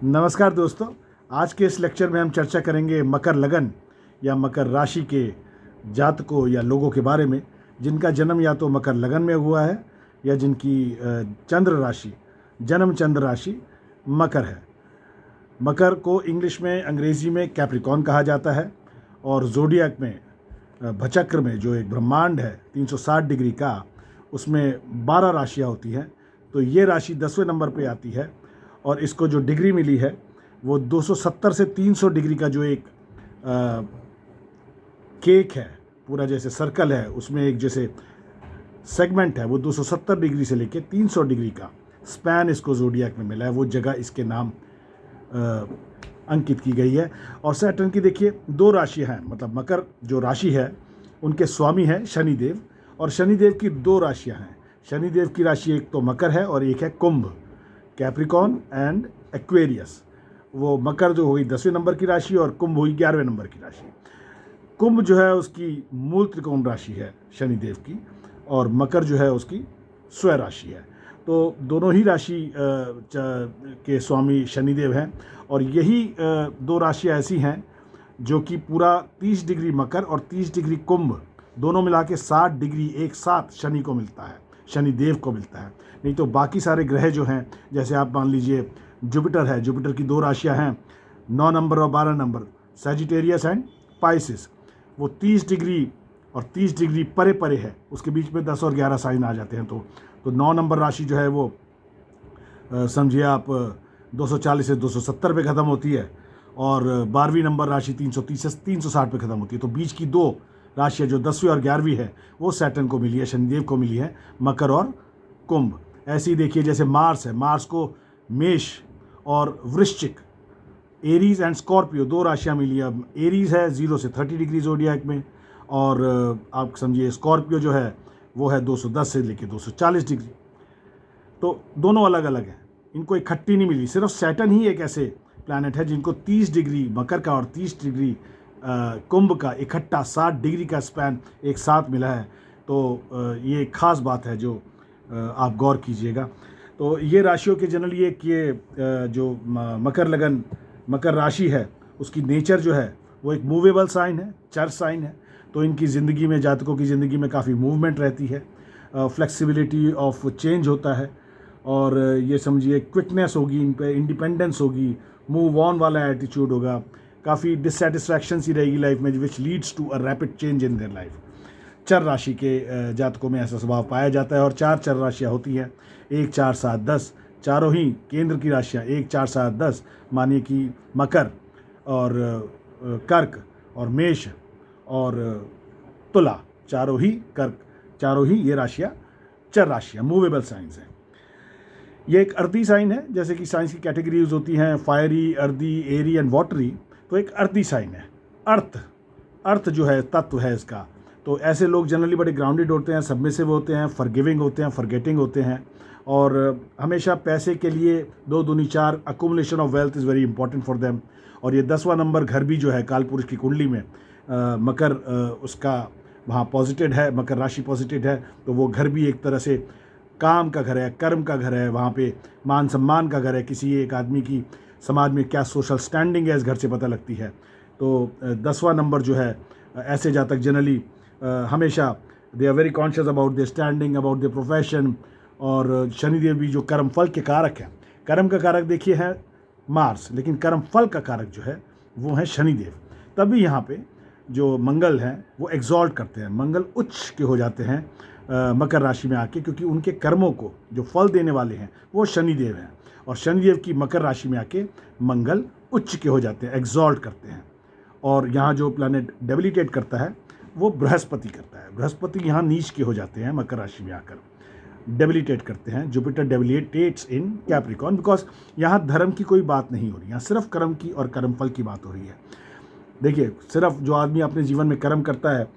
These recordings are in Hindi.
नमस्कार दोस्तों। आज के इस लेक्चर में हम चर्चा करेंगे मकर लगन या मकर राशि के जातकों या लोगों के बारे में जिनका जन्म या तो मकर लगन में हुआ है या जिनकी चंद्र राशि जन्म चंद्र राशि मकर है। मकर को इंग्लिश में अंग्रेज़ी में कैप्रिकॉर्न कहा जाता है और ज़ोडिएक में भचक्र में जो एक ब्रह्मांड है 360 डिग्री का, उसमें 12 राशियाँ होती हैं। तो ये राशि 10वें नंबर पे आती है और इसको जो डिग्री मिली है वो 270 से 300 डिग्री का जो एक केक है, पूरा जैसे सर्कल है, उसमें एक जैसे सेगमेंट है, वो 270 डिग्री से लेके 300 डिग्री का स्पैन इसको ज़ोडिएक में मिला है। वो जगह इसके नाम अंकित की गई है। और सैटर्न की देखिए 2 राशियाँ हैं, मतलब मकर जो राशि है उनके स्वामी है शनिदेव, और शनिदेव की 2 राशियाँ हैं। शनिदेव की राशि एक तो मकर है और एक है कुंभ, कैप्रिकॉर्न एंड एक्वेरियस। वो मकर जो हुई 10वें नंबर की राशि और कुंभ हुई 11वें नंबर की राशि। कुंभ जो है उसकी मूल त्रिकोण राशि है शनिदेव की, और मकर जो है उसकी स्वयं राशि है। तो दोनों ही राशि के स्वामी शनिदेव हैं, और यही 2 राशियाँ ऐसी हैं जो कि पूरा 30 डिग्री मकर और 30 डिग्री कुंभ दोनों मिला के 60 डिग्री एक साथ शनि को मिलता है, शनिदेव को मिलता है। नहीं तो बाकी सारे ग्रह जो हैं, जैसे आप मान लीजिए जुपिटर है, जुपिटर की 2 राशियां हैं 9 नंबर और 12 नंबर, सैजिटेरियस एंड पाइसिस। वो 30 डिग्री और 30 डिग्री परे परे है, उसके बीच में 10 और 11 साइन आ जाते हैं। तो 9 नंबर राशि जो है वो समझिए आप 240 से 270 पे ख़त्म होती है, और 12वीं नंबर राशि 330 से 360 पे ख़त्म होती है। तो बीच की 2 राशियाँ जो 10वीं और 11वीं है वो सैटर्न को मिली है, शनिदेव को मिली है, मकर और कुंभ। ऐसे ही देखिए जैसे मार्स है, मार्स को मेष और वृश्चिक, एरीज एंड स्कॉर्पियो 2 राशियाँ मिली है। अब एरीज है 0 से 30 डिग्री ज़ोडिएक में, और आप समझिए स्कॉर्पियो जो है वो है 210 से लेकर 240 डिग्री। तो दोनों अलग अलग हैं, इनको इकट्ठी नहीं मिली। सिर्फ सैटर्न ही एक ऐसे प्लैनेट है जिनको 30 डिग्री मकर का और 30 डिग्री कुंभ का इकट्ठा 60 डिग्री का स्पैन एक साथ मिला है। तो ये एक ख़ास बात है जो आप गौर कीजिएगा। तो ये राशियों के जनरली एक ये जो मकर लगन मकर राशि है उसकी नेचर जो है वो एक मूवेबल साइन है, चर साइन है। तो इनकी ज़िंदगी में, जातकों की ज़िंदगी में काफ़ी मूवमेंट रहती है, फ्लेक्सिबिलिटी ऑफ चेंज होता है, और ये समझिए क्विकनेस होगी, इन पे इंडिपेंडेंस होगी, मूव ऑन वाला एटीट्यूड होगा, काफ़ी डिससेटिस्फैक्शन सी रहेगी लाइफ में, which leads to a rapid change in their life. चर राशि के जातकों में ऐसा स्वभाव पाया जाता है। और 4 चर राशियाँ होती हैं, 1 4 7 10, चारों ही केंद्र की राशियाँ 1 4 7 10, मानिए कि मकर और कर्क और मेष और तुला, चारों ही ये राशियाँ चर राशियाँ, मूवेबल साइंस हैं। ये एक अर्दी साइन है, जैसे कि साइंस की कैटेगरीज होती हैं fiery, earthy, airy and watery. तो एक अर्दी साइन है, अर्थ जो है तत्व है इसका। तो ऐसे लोग जनरली बड़े ग्राउंडेड होते हैं, सबमिसिव होते हैं, फॉरगिविंग होते हैं, फॉरगेटिंग होते हैं, और हमेशा पैसे के लिए 2 दूनी 4, accumulation of wealth is very important for them. और ये 10वां नंबर घर भी जो है कालपुरुष की कुंडली में मकर उसका वहाँ पॉजिटिव है, मकर राशि पॉजिटिव है, तो वो घर भी एक तरह से काम का घर है, कर्म का घर है, वहाँ पे मान सम्मान का घर है। किसी एक आदमी की समाज में क्या सोशल स्टैंडिंग है इस घर से पता लगती है। तो 10वां नंबर जो है, ऐसे जातक जनरली हमेशा they are very conscious about their standing, about their profession. और शनिदेव भी जो कर्म फल के कारक हैं, कर्म का कारक देखिए है मार्स, लेकिन कर्म फल का कारक जो है वो है शनिदेव। तभी यहाँ पे जो मंगल हैं वो एग्जॉल्ट करते हैं, मंगल उच्च के हो जाते हैं मकर राशि में आके, क्योंकि उनके कर्मों को जो फल देने वाले हैं वो शनिदेव हैं, और शनिदेव की मकर राशि में आके मंगल उच्च के हो जाते हैं, एग्जॉल्ट करते हैं। और यहाँ जो प्लैनेट डेबिलिटेट करता है वो बृहस्पति करता है। बृहस्पति यहाँ नीच के हो जाते हैं, मकर राशि में आकर डेबिलिटेट करते हैं। जुपिटर डेबिलिटेट्स इन कैप्रिकॉर्न, बिकॉज यहाँ धर्म की कोई बात नहीं हो रही, यहाँ सिर्फ कर्म की और कर्मफल की बात हो रही है। देखिए, सिर्फ जो आदमी अपने जीवन में कर्म करता है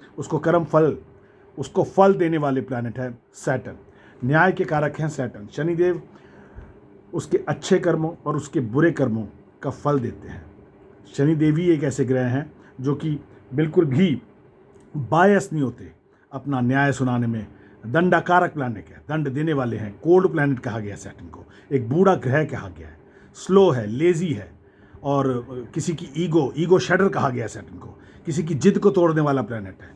उसको फल देने वाले प्लैनेट है सैटर्न, न्याय के कारक हैं सैटर्न। शनिदेव उसके अच्छे कर्मों और उसके बुरे कर्मों का फल देते हैं। शनिदेव ही एक ऐसे ग्रह हैं जो कि बिल्कुल भी बायस नहीं होते अपना न्याय सुनाने में। दंडाकारक प्लैनेट है, दंड देने वाले हैं, कोल्ड प्लैनेट कहा गया है सैटर्न को, एक बूढ़ा ग्रह कहा गया है। स्लो है, लेज़ी है, और किसी की ईगो शेडर कहा गया सैटर्न को, किसी की जिद को तोड़ने वाला प्लैनेट है।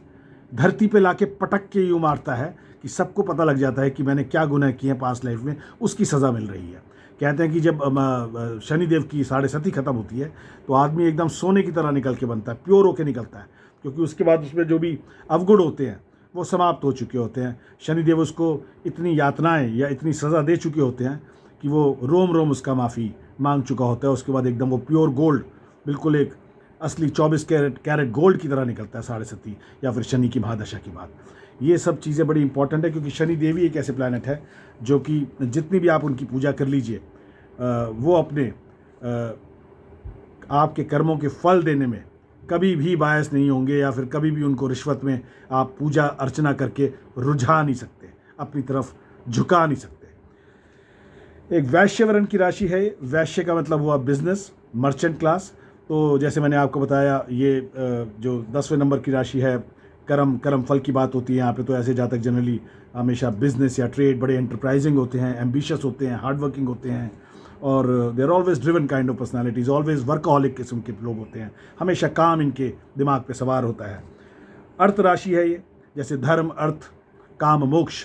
धरती पे लाके पटक के यूँ मारता है कि सबको पता लग जाता है कि मैंने क्या गुनाह किए हैं पास्ट लाइफ में, उसकी सज़ा मिल रही है। कहते हैं कि जब शनिदेव की साढ़े सती खत्म होती है तो आदमी एकदम सोने की तरह निकल के बनता है, प्योर होके निकलता है, क्योंकि उसके बाद उसमें जो भी अवगुण होते हैं वो समाप्त हो चुके होते हैं। शनिदेव उसको इतनी यातनाएं या इतनी सज़ा दे चुके होते हैं कि वो रोम रोम उसका माफ़ी मांग चुका होता है। उसके बाद एकदम वो प्योर गोल्ड, बिल्कुल एक असली 24 कैरेट गोल्ड की तरह निकलता है साढ़े सती या फिर शनि की महादशा की बात। ये सब चीज़ें बड़ी इंपॉर्टेंट है, क्योंकि शनि देवी एक ऐसे प्लैनेट है जो कि जितनी भी आप उनकी पूजा कर लीजिए, वो अपने आपके कर्मों के फल देने में कभी भी बायस नहीं होंगे, या फिर कभी भी उनको रिश्वत में आप पूजा अर्चना करके रुझा नहीं सकते, अपनी तरफ झुका नहीं सकते। एक वैश्य वर्ण की राशि है। वैश्य का मतलब हुआ बिजनेस, मर्चेंट क्लास। तो जैसे मैंने आपको बताया, ये जो 10वें नंबर की राशि है, कर्म फल की बात होती है यहाँ पे। तो ऐसे जातक जनरली हमेशा बिजनेस या ट्रेड बड़े एंटरप्राइजिंग होते हैं, एम्बिशियस होते हैं, हार्ड वर्किंग होते हैं, और they are always driven kind of personalities, always workaholic किस्म के लोग होते हैं, हमेशा काम इनके दिमाग पे सवार होता है। अर्थ राशि है ये, जैसे धर्म, अर्थ, काम, मोक्ष,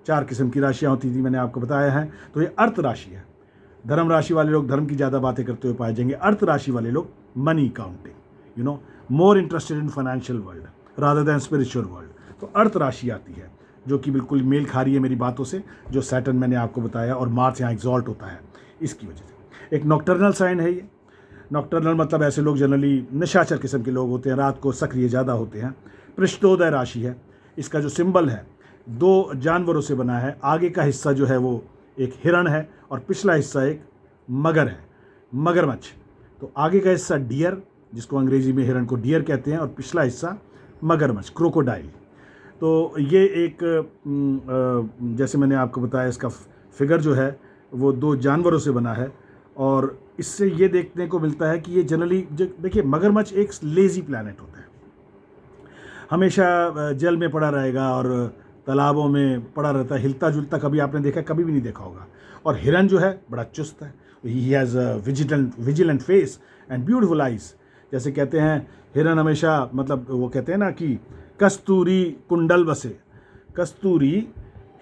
4 किस्म की राशियाँ होती थी, मैंने आपको बताया है। तो ये अर्थ राशि है। धर्म राशि वाले लोग धर्म की ज़्यादा बातें करते हुए पाए जाएंगे। अर्थ राशि वाले लोग money counting, more interested in financial world rather than spiritual world. तो अर्थ राशि आती है, जो कि बिल्कुल मेल खा रही है मेरी बातों से, जो सैटर्न मैंने आपको बताया, और मार्स यहाँ एग्जॉल्ट होता है इसकी वजह से। एक नॉक्टर्नल साइन है ये। नॉक्टर्नल मतलब ऐसे लोग जनरली निशाचर किस्म के लोग होते हैं, रात को सक्रिय ज़्यादा होते हैं। पृष्ठोदय राशि है। इसका जो सिंबल है 2 जानवरों से बना है। आगे का हिस्सा जो है वो एक हिरण है, और पिछला हिस्सा एक मगर है, मगरमच्छ। तो आगे का हिस्सा डियर, जिसको अंग्रेजी में हिरण को डियर कहते हैं, और पिछला हिस्सा मगरमच्छ, क्रोकोडाइल। तो ये एक जैसे मैंने आपको बताया, इसका फिगर जो है वो 2 जानवरों से बना है, और इससे ये देखने को मिलता है कि ये जनरली, देखिए मगरमच्छ एक लेज़ी प्लैनेट होता है, हमेशा जल में पड़ा रहेगा और तालाबों में पड़ा रहता है, हिलता जुलता कभी आपने देखा, कभी भी नहीं देखा होगा। और हिरन जो है बड़ा चुस्त है, he has a vigilant face and beautiful eyes. जैसे कहते हैं हिरन हमेशा, मतलब वो कहते हैं ना कि कस्तूरी कुंडल बसे, कस्तूरी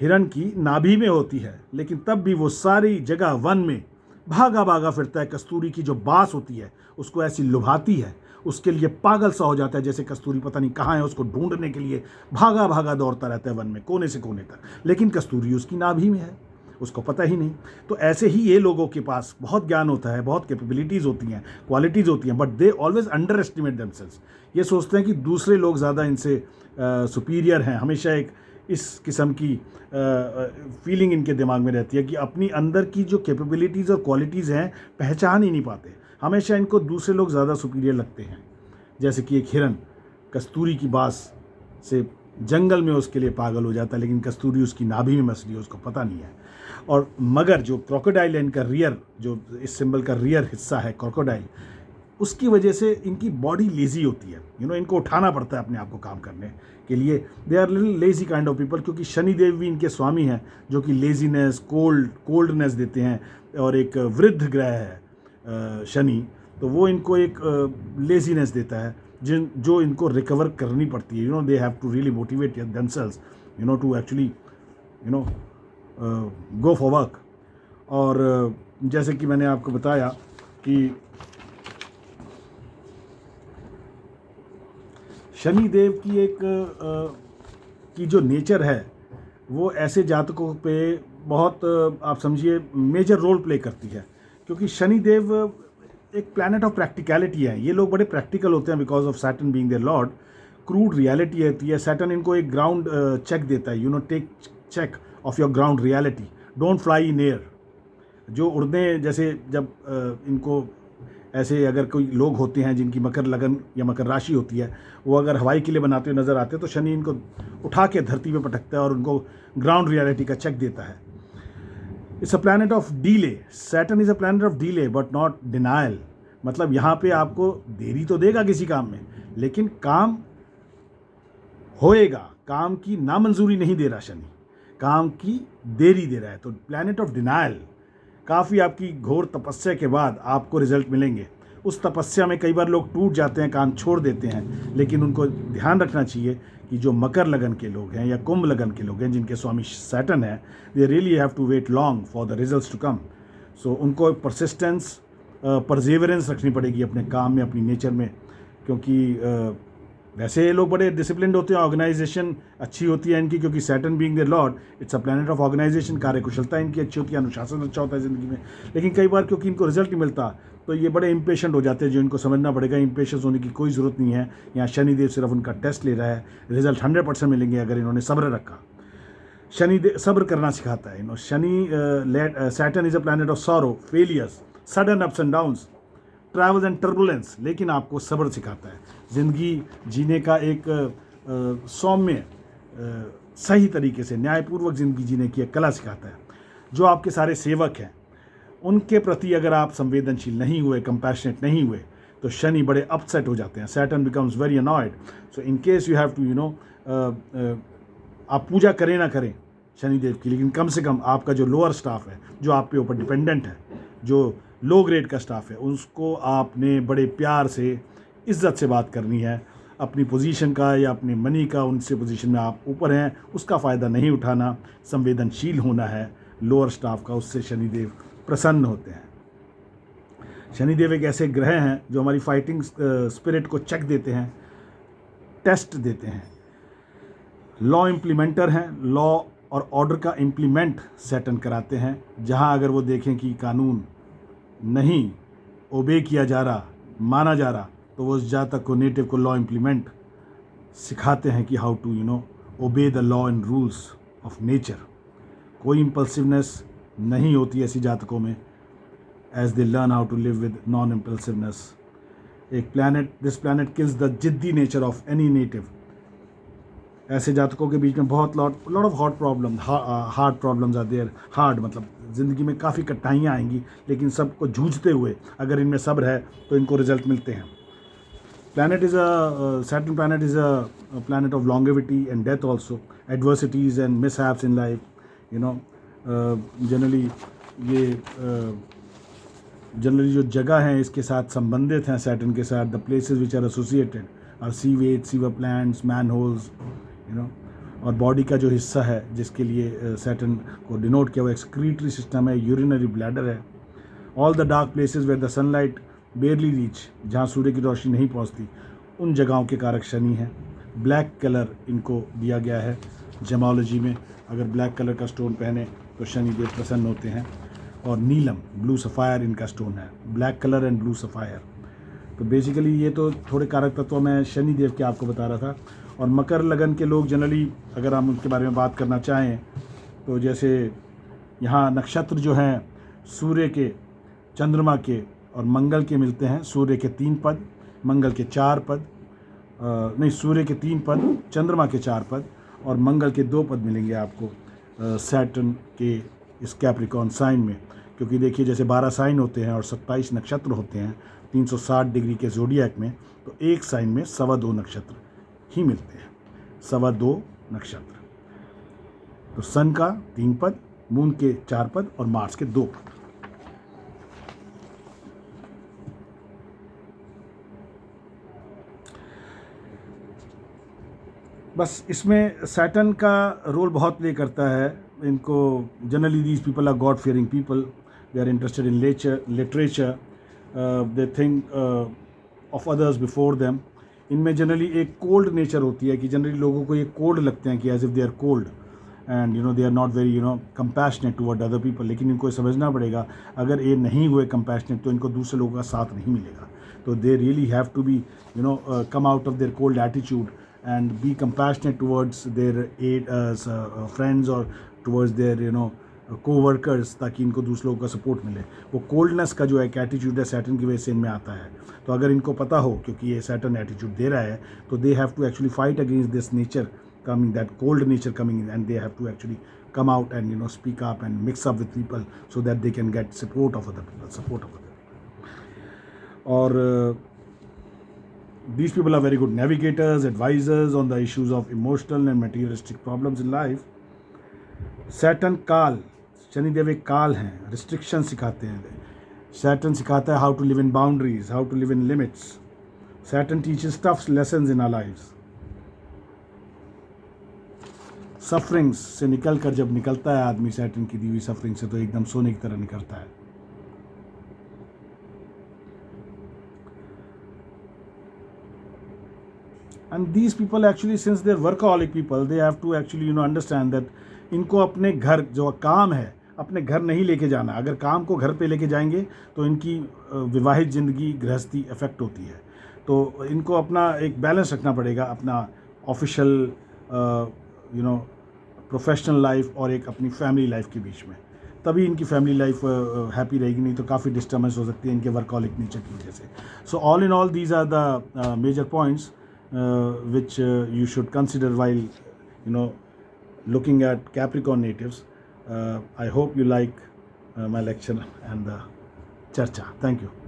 हिरन की नाभि में होती है, लेकिन तब भी वो सारी जगह वन में भागा भागा फिरता है। कस्तूरी की जो बास होती है उसको ऐसी लुभाती है, उसके लिए पागल सा हो जाता है, जैसे कस्तूरी पता नहीं कहाँ है, उसको ढूंढने के लिए भागा भागा दौड़ता रहता है वन में, कोने से कोने तक, लेकिन कस्तूरी उसकी नाभि में है, उसको पता ही नहीं। तो ऐसे ही ये लोगों के पास बहुत ज्ञान होता है, बहुत कैपेबिलिटीज़ होती हैं, क्वालिटीज़ होती हैं, but they always under estimate themselves. ये सोचते हैं कि दूसरे लोग ज़्यादा इनसे सुपीरियर हैं। हमेशा एक इस किस्म की फीलिंग इनके दिमाग में रहती है कि अपनी अंदर की जो कैपेबिलिटीज़ और क्वालिटीज़ हैं पहचान ही नहीं पाते। हमेशा इनको दूसरे लोग ज़्यादा सुपीरियर लगते हैं। जैसे कि एक हिरन कस्तूरी की बास से जंगल में उसके लिए पागल हो जाता है, लेकिन कस्तूरी उसकी नाभि में मस रही है, उसको पता नहीं है। और मगर जो क्रोकोडाइल है, इनका रियर, जो इस सिंबल का रियर हिस्सा है क्रोकोडाइल, उसकी वजह से इनकी बॉडी लेज़ी होती है। इनको उठाना पड़ता है अपने आप को काम करने के लिए। They are little lazy kind of people, क्योंकि शनि देव भी इनके स्वामी हैं, जो कि लेज़ीनेस, कोल्डनेस देते हैं। और एक वृद्ध ग्रह है शनि, तो वो इनको एक लेज़ीनेस देता है, जो इनको रिकवर करनी पड़ती है। They have to really motivate themselves to actually go for work. और जैसे कि मैंने आपको बताया कि शनि देव की एक की जो नेचर है वो ऐसे जातकों पे बहुत आप समझिए मेजर रोल प्ले करती है, क्योंकि शनि देव एक प्लैनेट ऑफ प्रैक्टिकलिटी है। ये लोग बड़े प्रैक्टिकल होते हैं because of Saturn being their lord. Crude reality होती है। सैटर्न इनको एक ग्राउंड चेक देता है, take check of your ground reality, don't fly in air. जो उड़ने, जैसे जब इनको ऐसे अगर कोई लोग होते हैं जिनकी मकर लगन या मकर राशि होती है, वो अगर हवाई किले बनाते हुए नज़र आते हैं तो शनि इनको उठा के धरती पे पटकता है और उनको ग्राउंड रियलिटी का चेक देता है। It's a planet of delay. Saturn is a planet of delay but not denial. मतलब यहाँ पे आपको देरी तो देगा किसी काम में, लेकिन काम होएगा। काम की नामंजूरी नहीं दे रहा शनि, काम की देरी दे रहा है। तो प्लैनेट ऑफ डिनायल काफ़ी आपकी घोर तपस्या के बाद आपको रिजल्ट मिलेंगे। उस तपस्या में कई बार लोग टूट जाते हैं, काम छोड़ देते हैं, लेकिन उनको ध्यान रखना चाहिए कि जो मकर लगन के लोग हैं या कुंभ लगन के लोग हैं जिनके स्वामी सैटर्न है, they really have to wait long for the results to come. So उनको परसिस्टेंस, परजेवरेंस रखनी पड़ेगी अपने काम में, अपनी नेचर में, क्योंकि वैसे ये लोग बड़े डिसिप्लिन्ड होते हैं, ऑर्गेनाइजेशन अच्छी होती है इनकी, क्योंकि Saturn being their lord, it's a planet of organisation, कार्यकुशलता इनकी अच्छी होती है, अनुशासन अच्छा होता है ज़िंदगी में। लेकिन कई बार क्योंकि इनको रिजल्ट नहीं मिलता तो ये बड़े इम्पेशेंट हो जाते हैं, जो इनको समझना पड़ेगा इम्पेशेंस होने की कोई ज़रूरत नहीं है। यहाँ शनिदेव सिर्फ उनका टेस्ट ले रहा है, रिजल्ट 100% मिलेंगे अगर इन्होंने सब्र रखा। शनिदेव सब्र करना सिखाता है इन्होंने। Saturn is a planet of sorrow, failures, sudden ups and downs, travels and turbulence, लेकिन आपको सब्र सिखाता है। ज़िंदगी जीने का एक सौम्य, सही तरीके से न्यायपूर्वक ज़िंदगी जीने की एक कला सिखाता है। जो आपके सारे सेवक हैं उनके प्रति अगर आप संवेदनशील नहीं हुए, कंपैशनेट नहीं हुए, तो शनि बड़े अपसेट हो जाते हैं। Saturn becomes very annoyed. So in case you have to आप पूजा करें ना करें शनिदेव की, लेकिन कम से कम आपका जो लोअर स्टाफ है, जो आप पे ऊपर डिपेंडेंट है, जो लो ग्रेड का स्टाफ है, उसको आपने बड़े प्यार से, इज्जत से बात करनी है। अपनी पोजीशन का या अपनी मनी का, उनसे पोजीशन में आप ऊपर हैं उसका फ़ायदा नहीं उठाना, संवेदनशील होना है लोअर स्टाफ का, उससे शनिदेव प्रसन्न होते हैं। शनिदेव एक ऐसे ग्रह हैं जो हमारी फाइटिंग स्पिरिट को चेक देते हैं, टेस्ट देते हैं। लॉ इम्प्लीमेंटर हैं, लॉ और ऑर्डर का इम्प्लीमेंट सैटर्न कराते हैं। जहां अगर वो देखें कि कानून नहीं ओबे किया जा रहा, माना जा रहा, तो वो उस जातक को, नेटिव को लॉ इम्प्लीमेंट सिखाते हैं कि how to obey the law and rules of nature. कोई इम्पल्सिवनेस नहीं होती ऐसी जातकों में, as they learn how to live with non impulsiveness. एक दिस प्लैनेट किल्स द जिद्दी नेचर ऑफ एनी नेटिव। ऐसे जातकों के बीच में बहुत lot of hard problems are there. Hard मतलब ज़िंदगी में काफ़ी कठिनाइयाँ आएंगी, लेकिन सबको जूझते हुए अगर इनमें सब्र है तो इनको रिजल्ट मिलते हैं। Saturn planet is a planet of longevity and death also, adversities and mishaps in life. Generally जो जगह हैं इसके साथ संबंधित हैं सैटर्न के साथ, the places which are associated are sewage, sewer plants, manholes, और बॉडी का जो हिस्सा है जिसके लिए सैटर्न को डिनोट किया हुआ एक्सक्रीटरी सिस्टम है, यूरिनरी ब्लैडर है। All the dark places where the sunlight barely reach, जहाँ सूर्य की रोशनी नहीं पहुँचती, उन जगहों के कारक शनि हैं। ब्लैक कलर इनको दिया गया है जेमोलॉजी में। अगर ब्लैक कलर का स्टोन पहने तो शनिदेव प्रसन्न होते हैं। और नीलम, ब्लू सफ़ायर इनका स्टोन है, black colour and blue sapphire. तो बेसिकली ये तो थोड़े कारक तत्व मैं शनिदेव के आपको बता रहा था। और मकर लगन के लोग जनरली अगर हम उनके बारे में बात करना चाहें तो जैसे यहाँ नक्षत्र जो हैं सूर्य के, चंद्रमा के और मंगल के मिलते हैं। सूर्य के 3 पद, मंगल के 4 पद, सूर्य के 3 पद, चंद्रमा के 4 पद और मंगल के 2 पद मिलेंगे आपको सैटर्न के इस कैप्रिकॉर्न साइन में। क्योंकि देखिए जैसे 12 साइन होते हैं और 27 नक्षत्र होते हैं 360 डिग्री के ज़ोडिएक में, तो एक साइन में 2.25 नक्षत्र ही मिलते हैं, 2.25 नक्षत्र। तो सन का 3 पद, मून के 4 पद और मार्स के 2 पद। बस इसमें सैटर्न का रोल बहुत प्ले करता है। इनको generally these people are god fearing people, they are interested in literature, they think of others before them. इनमें जनरली एक कोल्ड नेचर होती है कि जनरली लोगों को ये कोल्ड लगते हैं कि as if they are cold and they are not very compassionate toward other people. लेकिन इनको समझना पड़ेगा अगर ये नहीं हुए कंपैशनेट तो इनको दूसरे लोगों का साथ नहीं मिलेगा। तो they really have to be come out of their cold attitude and be compassionate towards their friends or towards their co-workers, ताकि इनको दूसरे लोगों का सपोर्ट मिले। वो कोल्डनेस का जो एक एटीट्यूड है सैटर्न की वजह से इनमें आता है। तो अगर इनको पता हो क्योंकि ये सैटर्न एटीट्यूड दे रहा है तो they have to actually fight against this nature coming, that cold nature coming, and they have to actually come out and speak up and mix up with people so that they can get support of other people. और these people are very good navigators, advisors on the issues of emotional and materialistic problems in life. Saturn काल शनिदेव एक काल हैं, रिस्ट्रिक्शन सिखाते हैं. सैटर्न सिखाता है how to live in boundaries, how to live in limits. Saturn teaches tough lessons in our lives. Sufferings से निकल कर जब निकलता है आदमी सैटर्न की दी हुई सफरिंग से, तो एकदम सोने की तरह निकलता है. And these people actually, since they're workaholic people, they have to actually understand that इनको अपने घर जो काम है अपने घर नहीं लेके जाना. अगर काम को घर पे लेके जाएंगे तो इनकी विवाहित ज़िंदगी गृहस्थी अफेक्ट होती है. तो इनको अपना एक बैलेंस रखना पड़ेगा, अपना ऑफिशियल प्रोफेशनल लाइफ और एक अपनी फैमिली लाइफ के बीच में. तभी इनकी फैमिली लाइफ हैप्पी रहेगी, नहीं तो काफ़ी डिस्टर्बेंस हो सकती है इनके वर्कहॉलिक नेचर की वजह से. So all in all these are the major points which you should consider while looking at Capricorn natives. I hope you like my lecture and the charcha. Thank you.